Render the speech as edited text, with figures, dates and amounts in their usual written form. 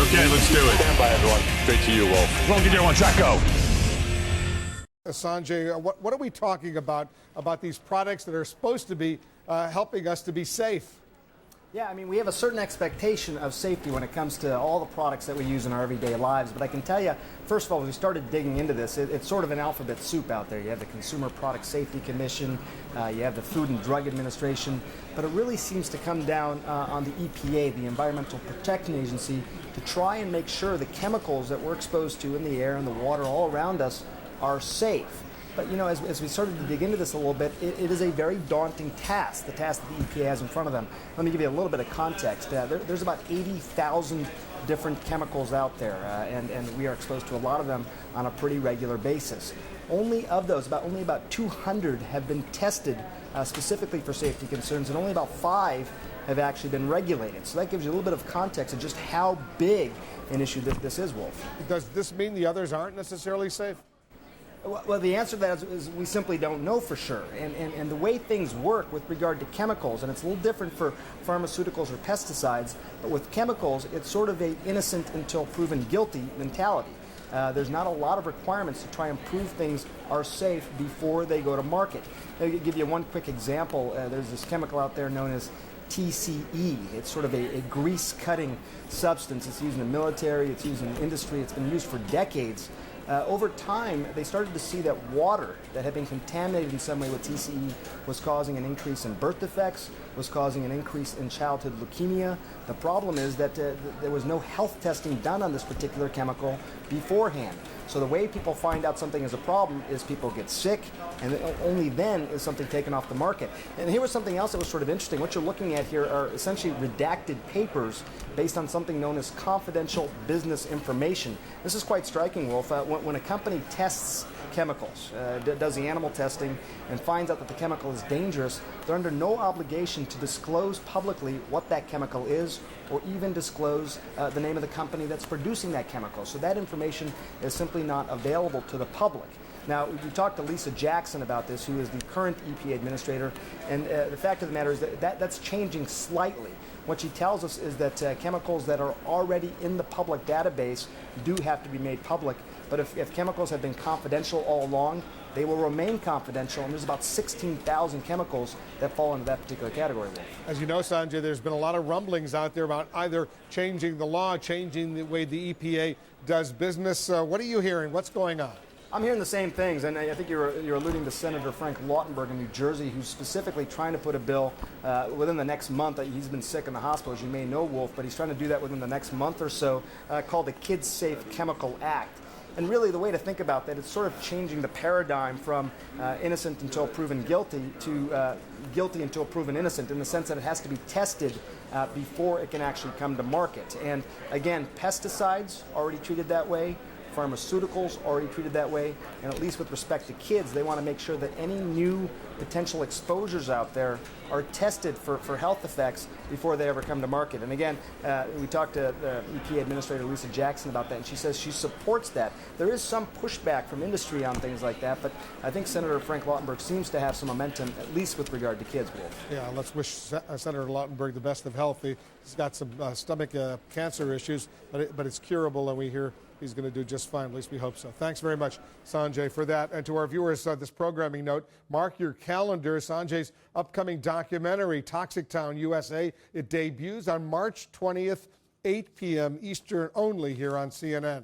Okay, let's do it. Stand by, everyone. Straight to you, Wolf. Roll, get one, track, go. Sanjay, what are we talking about these products that are supposed to be helping us to be safe? Yeah, I mean, we have a certain expectation of safety when it comes to all the products that we use in our everyday lives. But I can tell you, first of all, when we started digging into this, it's sort of an alphabet soup out there. You have the Consumer Product Safety Commission, you have the Food and Drug Administration, but it really seems to come down on the EPA, the Environmental Protection Agency, to try and make sure the chemicals that we're exposed to in the air and the water all around us are safe. But, you know, as we started to dig into this a little bit, it is a very daunting task, the task that the EPA has in front of them. Let me give you a little bit of context. There's about 80,000 different chemicals out there, and we are exposed to a lot of them on a pretty regular basis. Only of those, only about 200 have been tested specifically for safety concerns, and only about 5 have actually been regulated. So that gives you a little bit of context of just how big an issue this is, Wolf. Does this mean the others aren't necessarily safe? Well, the answer to that is we simply don't know for sure. And the way things work with regard to chemicals, and it's a little different for pharmaceuticals or pesticides, but with chemicals, it's sort of a innocent until proven guilty mentality. There's not a lot of requirements to try and prove things are safe before they go to market. I'll give you one quick example. There's this chemical out there known as TCE. It's sort of a grease-cutting substance. It's used in the military, it's used in industry, it's been used for decades. Over time, they started to see that water that had been contaminated in some way with TCE was causing an increase in birth defects, was causing an increase in childhood leukemia. The problem is that there was no health testing done on this particular chemical beforehand. So the way people find out something is a problem is people get sick, and only then is something taken off the market. And here was something else that was sort of interesting. What you're looking at here are essentially redacted papers based on something known as confidential business information. This is quite striking, Wolf. When a company tests chemicals, does the animal testing, and finds out that the chemical is dangerous, they're under no obligation to disclose publicly what that chemical is, or even disclose the name of the company that's producing that chemical. So that information is simply not available to the public. Now, we talked to Lisa Jackson about this, who is the current EPA administrator, and the fact of the matter is that's changing slightly. What she tells us is that chemicals that are already in the public database do have to be made public, but if chemicals have been confidential all along, they will remain confidential, and there's about 16,000 chemicals that fall into that particular category. As you know, Sanjay, there's been a lot of rumblings out there about either changing the law, changing the way the EPA does business. What are you hearing? What's going on? I'm hearing the same things, and I think you're alluding to Senator Frank Lautenberg in New Jersey, who's specifically trying to put a bill within the next month. He's been sick in the hospital, as you may know, Wolf, but he's trying to do that within the next month or so, called the Kids Safe Chemical Act. And really, the way to think about that, it's sort of changing the paradigm from innocent until proven guilty to guilty until proven innocent, in the sense that it has to be tested before it can actually come to market. And again, pesticides already treated that way. Pharmaceuticals already treated that way, and at least with respect to kids, they want to make sure that any new potential exposures out there are tested for health effects before they ever come to market. And again, we talked to EPA Administrator Lisa Jackson about that, and she says she supports that. There is some pushback from industry on things like that, but I think Senator Frank Lautenberg seems to have some momentum, at least with regard to kids, Wolf. Yeah, let's wish Senator Lautenberg the best of health. He's got some stomach cancer issues, but it's curable, and we hear he's going to do just fine. At least we hope so. Thanks very much, Sanjay, for that. And to our viewers, this programming note, mark your calendar. Sanjay's upcoming documentary, Toxic Town, USA. It debuts on March 20th, 8 p.m. Eastern, only here on CNN.